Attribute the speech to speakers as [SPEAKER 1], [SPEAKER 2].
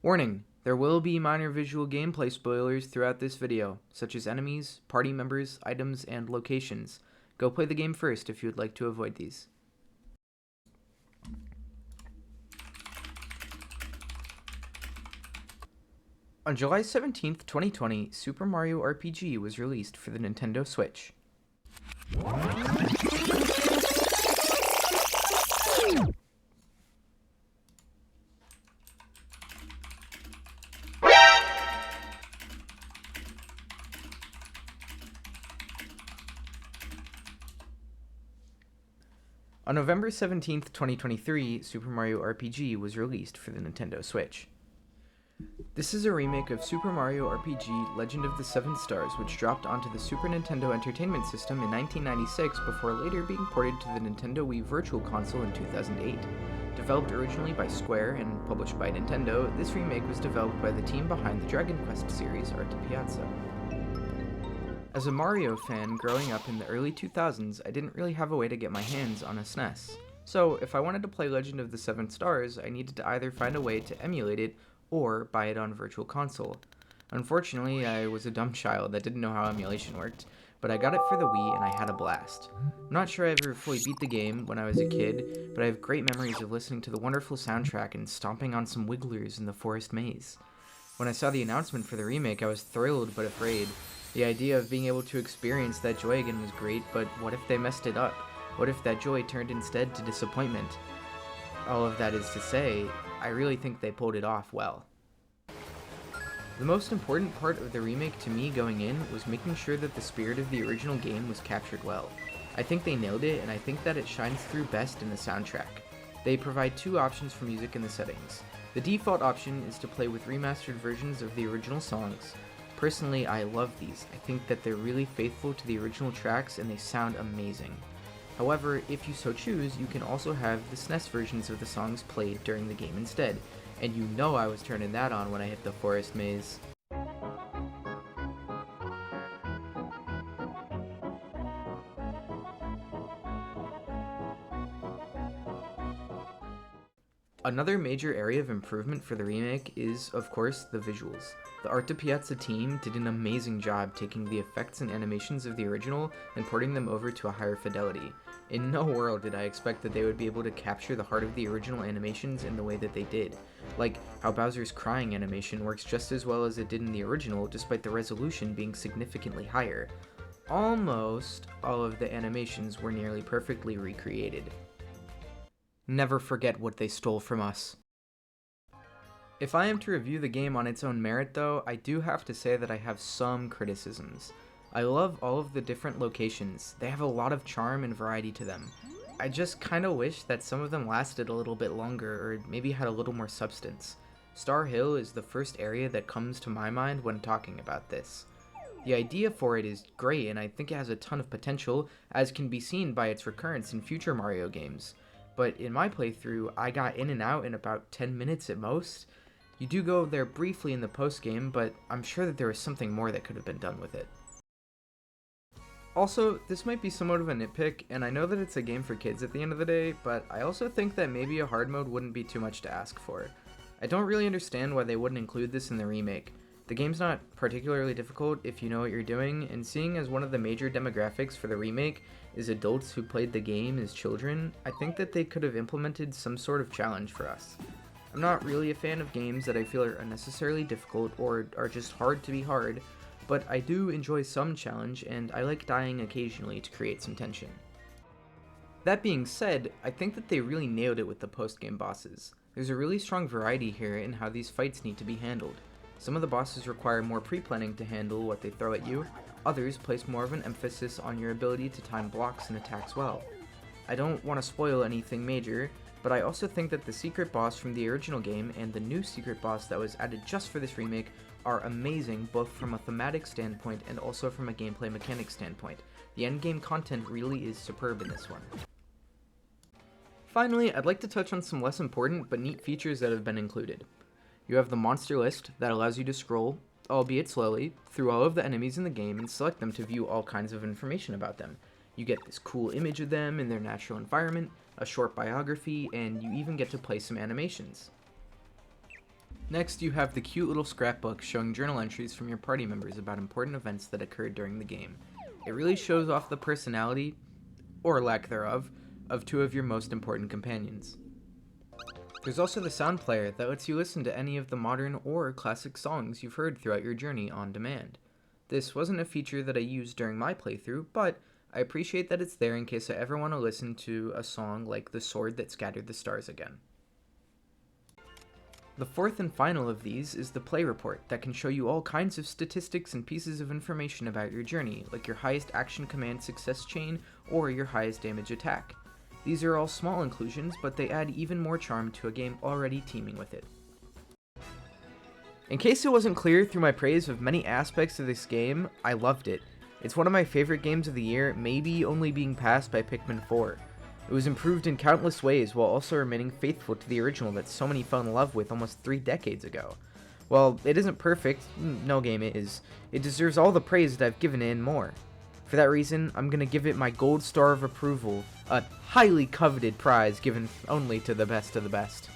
[SPEAKER 1] Warning: there will be minor visual gameplay spoilers throughout this video, such as enemies, party members, items, and locations. Go play the game first if you would like to avoid these. On July 17th, 2020, Super Mario RPG was released for the Nintendo Switch. On November 17th, 2023, Super Mario RPG was released for the Nintendo Switch. This is a remake of Super Mario RPG Legend of the Seven Stars, which dropped onto the Super Nintendo Entertainment System in 1996 before later being ported to the Nintendo Wii Virtual Console in 2008. Developed originally by Square and published by Nintendo, this remake was developed by the team behind the Dragon Quest series, Arte Piazza. As a Mario fan growing up in the early 2000s, I didn't really have a way to get my hands on a SNES. So, if I wanted to play Legend of the Seven Stars, I needed to either find a way to emulate it or buy it on Virtual Console. Unfortunately, I was a dumb child that didn't know how emulation worked, but I got it for the Wii and I had a blast. I'm not sure I ever fully beat the game when I was a kid, but I have great memories of listening to the wonderful soundtrack and stomping on some wigglers in the forest maze. When I saw the announcement for the remake, I was thrilled but afraid. The idea of being able to experience that joy again was great, but what if they messed it up? What if that joy turned instead to disappointment? All of that is to say, I really think they pulled it off well. The most important part of the remake to me going in was making sure that the spirit of the original game was captured well. I think they nailed it, and I think that it shines through best in the soundtrack. They provide two options for music in the settings. The default option is to play with remastered versions of the original songs. Personally, I love these. I think that they're really faithful to the original tracks and they sound amazing. However, if you so choose, you can also have the SNES versions of the songs played during the game instead. And you know I was turning that on when I hit the forest maze. Another major area of improvement for the remake is, of course, the visuals. The Arte Piazza team did an amazing job taking the effects and animations of the original and porting them over to a higher fidelity. In no world did I expect that they would be able to capture the heart of the original animations in the way that they did. Like how Bowser's crying animation works just as well as it did in the original, despite the resolution being significantly higher. Almost all of the animations were nearly perfectly recreated. Never forget what they stole from us. If I am to review the game on its own merit though, I do have to say that I have some criticisms. I love all of the different locations. They have a lot of charm and variety to them. I just kinda wish that some of them lasted a little bit longer or maybe had a little more substance. Star Hill is the first area that comes to my mind when talking about this. The idea for it is great and I think it has a ton of potential, as can be seen by its recurrence in future Mario games. But in my playthrough, I got in and out in about 10 minutes at most. You do go there briefly in the post-game, but I'm sure that there was something more that could have been done with it. Also, this might be somewhat of a nitpick, and I know that it's a game for kids at the end of the day, but I also think that maybe a hard mode wouldn't be too much to ask for. I don't really understand why they wouldn't include this in the remake. The game's not particularly difficult if you know what you're doing, and seeing as one of the major demographics for the remake is adults who played the game as children, I think that they could have implemented some sort of challenge for us. I'm not really a fan of games that I feel are unnecessarily difficult or are just hard to be hard, but I do enjoy some challenge and I like dying occasionally to create some tension. That being said, I think that they really nailed it with the post-game bosses. There's a really strong variety here in how these fights need to be handled. Some of the bosses require more pre-planning to handle what they throw at you, others place more of an emphasis on your ability to time blocks and attacks well. I don't want to spoil anything major, but I also think that the secret boss from the original game and the new secret boss that was added just for this remake are amazing both from a thematic standpoint and also from a gameplay mechanic standpoint. The endgame content really is superb in this one. Finally, I'd like to touch on some less important but neat features that have been included. You have the monster list that allows you to scroll, albeit slowly, through all of the enemies in the game and select them to view all kinds of information about them. You get this cool image of them in their natural environment, a short biography, and you even get to play some animations. Next, you have the cute little scrapbook showing journal entries from your party members about important events that occurred during the game. It really shows off the personality, or lack thereof, of two of your most important companions. There's also the sound player that lets you listen to any of the modern or classic songs you've heard throughout your journey on demand. This wasn't a feature that I used during my playthrough, but I appreciate that it's there in case I ever want to listen to a song like The Sword That Scattered the Stars again. The fourth and final of these is the play report that can show you all kinds of statistics and pieces of information about your journey, like your highest action command success chain or your highest damage attack. These are all small inclusions, but they add even more charm to a game already teeming with it. In case it wasn't clear through my praise of many aspects of this game, I loved it. It's one of my favorite games of the year, maybe only being passed by Pikmin 4. It was improved in countless ways while also remaining faithful to the original that so many fell in love with almost 3 decades ago. While it isn't perfect, no game is, it deserves all the praise that I've given it and more. For that reason, I'm gonna give it my gold star of approval, a highly coveted prize given only to the best of the best.